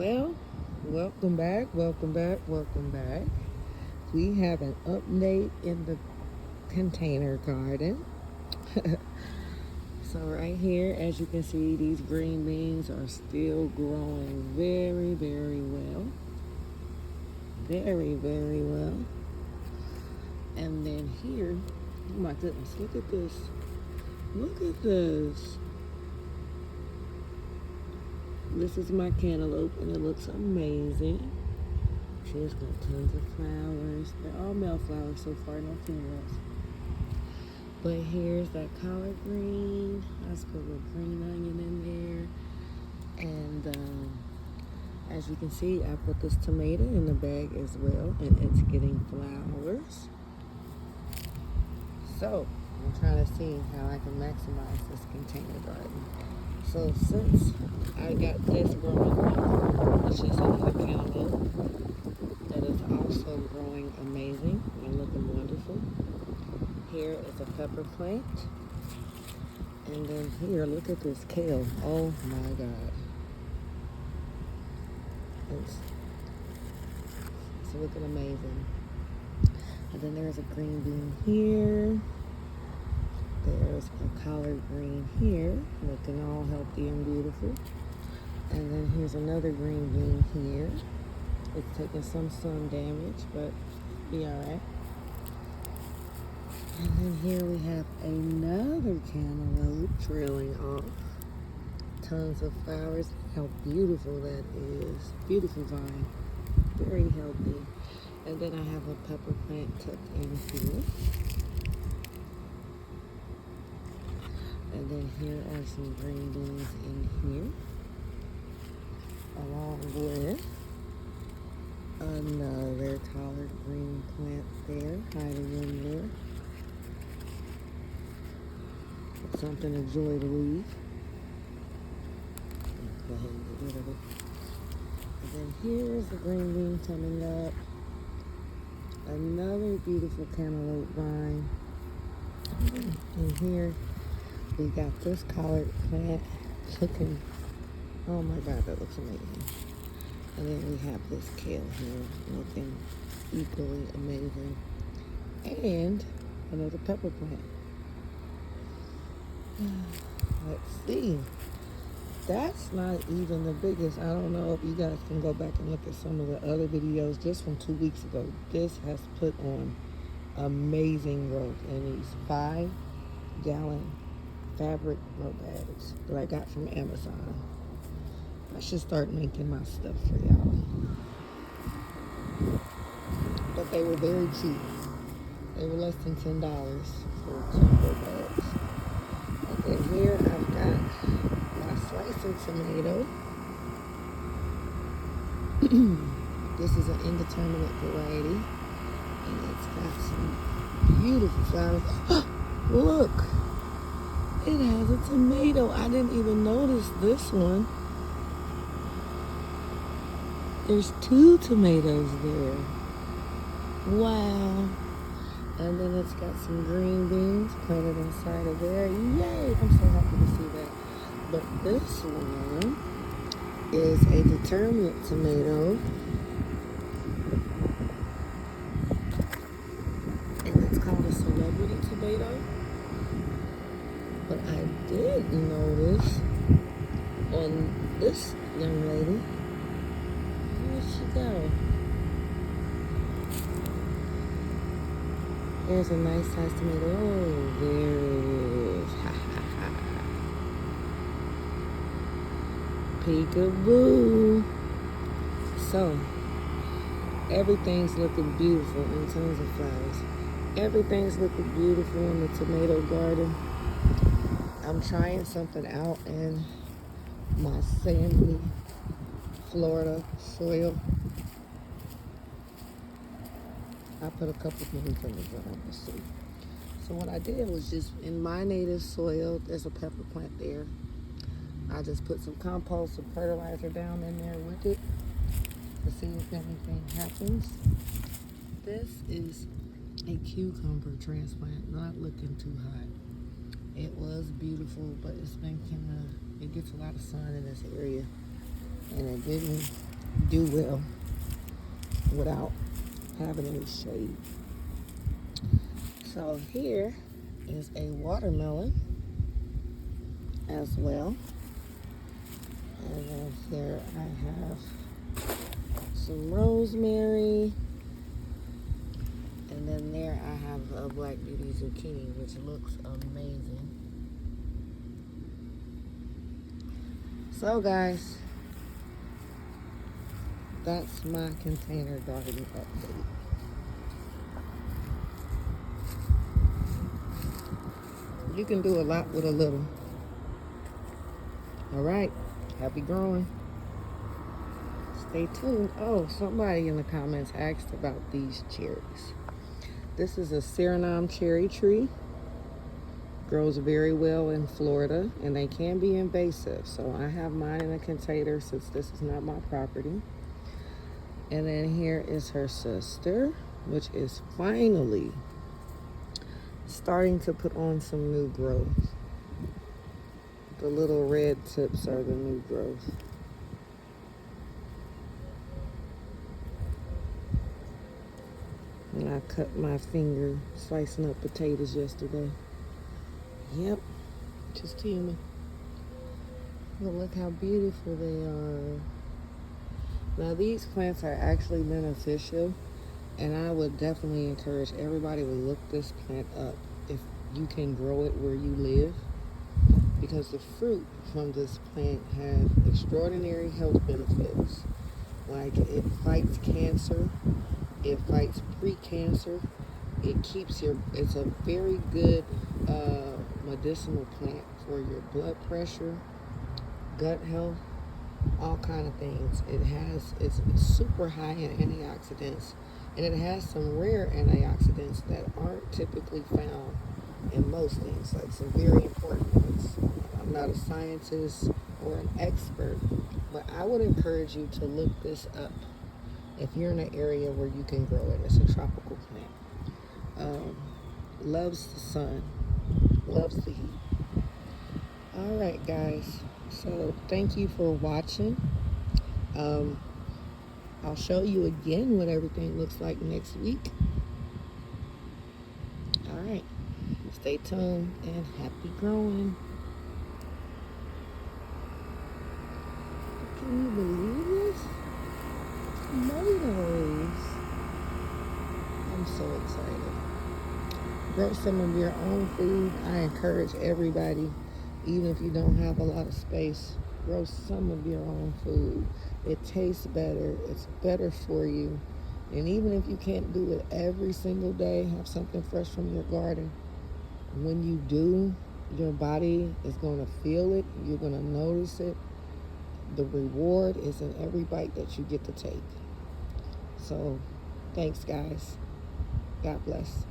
Well, welcome back. We have an update in the container garden. So right here, as you can see, these green beans are still growing very well. Very well. And then here, oh my goodness, look at this. Look at this. This is my cantaloupe and it looks amazing. She's got tons of flowers. They're all male flowers so far, no females. But here's that collard green. I just put a little green onion in there. And as you can see, I put this tomato in the bag as well, and it's getting flowers. So I'm trying to see how I can maximize this container garden. So since I got this growing, which is another cantaloupe that is also growing amazing and looking wonderful. Here is a pepper plant. And then here, look at this kale. Oh my God. It's looking amazing. And then there's a green bean here. There's a collard green here, looking all healthy and beautiful. And then here's another green bean here. It's taking some sun damage, but be alright. And then here we have another cantaloupe trailing off. Tons of flowers. How beautiful that is. Beautiful vine. Very healthy. And then I have a pepper plant tucked in here. And then here are some green beans in here, along with another collard green plant there, hiding in there. Something to Joy to leave. Go ahead and get rid of it. And then here's the green bean coming up. Another beautiful cantaloupe vine. And here we got this collard plant looking, oh my God, that looks amazing. And then we have this kale here looking equally amazing. And another pepper plant. Let's see. That's not even the biggest. I don't know if you guys can go back and look at some of the other videos just from 2 weeks ago. This has put on amazing growth in these 5-gallon fabric grow bags that I got from Amazon. I should start making my stuff for y'all. But they were very cheap. They were less than $10 for 10 grow bags. And then here I've got my slicing tomato. This is an indeterminate variety. And it's got some beautiful flowers. Look! It has a tomato. I didn't even notice this one. There's 2 tomatoes there. Wow. And then it's got some green beans planted inside of there. Yay! I'm so happy to see that. But this one is a determinate tomato. And it's called a celebrity tomato. But I did notice on this young lady, where'd she go? There's a nice sized tomato. Oh, there it is. Ha ha ha. Peekaboo. So, everything's looking beautiful in tons of flowers. Everything's looking beautiful in the tomato garden. I'm trying something out in my sandy Florida soil. I put a couple things in the ground, let's see. So what I did was just, in my native soil, there's a pepper plant there. I just put some compost, some fertilizer down in there with it to see if anything happens. This is a cucumber transplant, not looking too hot. It was beautiful, but it's been it gets a lot of sun in this area, and it didn't do well without having any shade. So here is a watermelon as well. And then here I have some rosemary. And then there I have a Black Beauty zucchini, which looks amazing. So guys, that's my container garden update. You can do a lot with a little. All right, happy growing. Stay tuned. Oh, somebody in the comments asked about these cherries. This is a Suriname cherry tree. Grows very well in Florida, and they can be invasive. So I have mine in a container since this is not my property. And then here is her sister, which is finally starting to put on some new growth. The little red tips are the new growth. And I cut my finger slicing up potatoes yesterday. Yep, just human. But look how beautiful they are. Now these plants are actually beneficial, and I would definitely encourage everybody to look this plant up if you can grow it where you live, because the fruit from this plant have extraordinary health benefits. Like it fights cancer, it fights pre-cancer, it's a very good medicinal plant for your blood pressure, gut health, all kind of things. It's super high in antioxidants, and it has some rare antioxidants that aren't typically found in most things, like some very important ones. I'm not a scientist or an expert, but I would encourage you to look this up if you're in an area where you can grow it. It's a tropical plant. Loves the sun, loves the heat. All right, guys. So thank you for watching. I'll show you again what everything looks like next week. All right. Stay tuned and happy growing. Can you believe this? Tomatoes. I'm so excited. Grow some of your own food. I encourage everybody, even if you don't have a lot of space, grow some of your own food. It tastes better. It's better for you. And even if you can't do it every single day, have something fresh from your garden. When you do, your body is going to feel it. You're going to notice it. The reward is in every bite that you get to take. So, thanks, guys. God bless.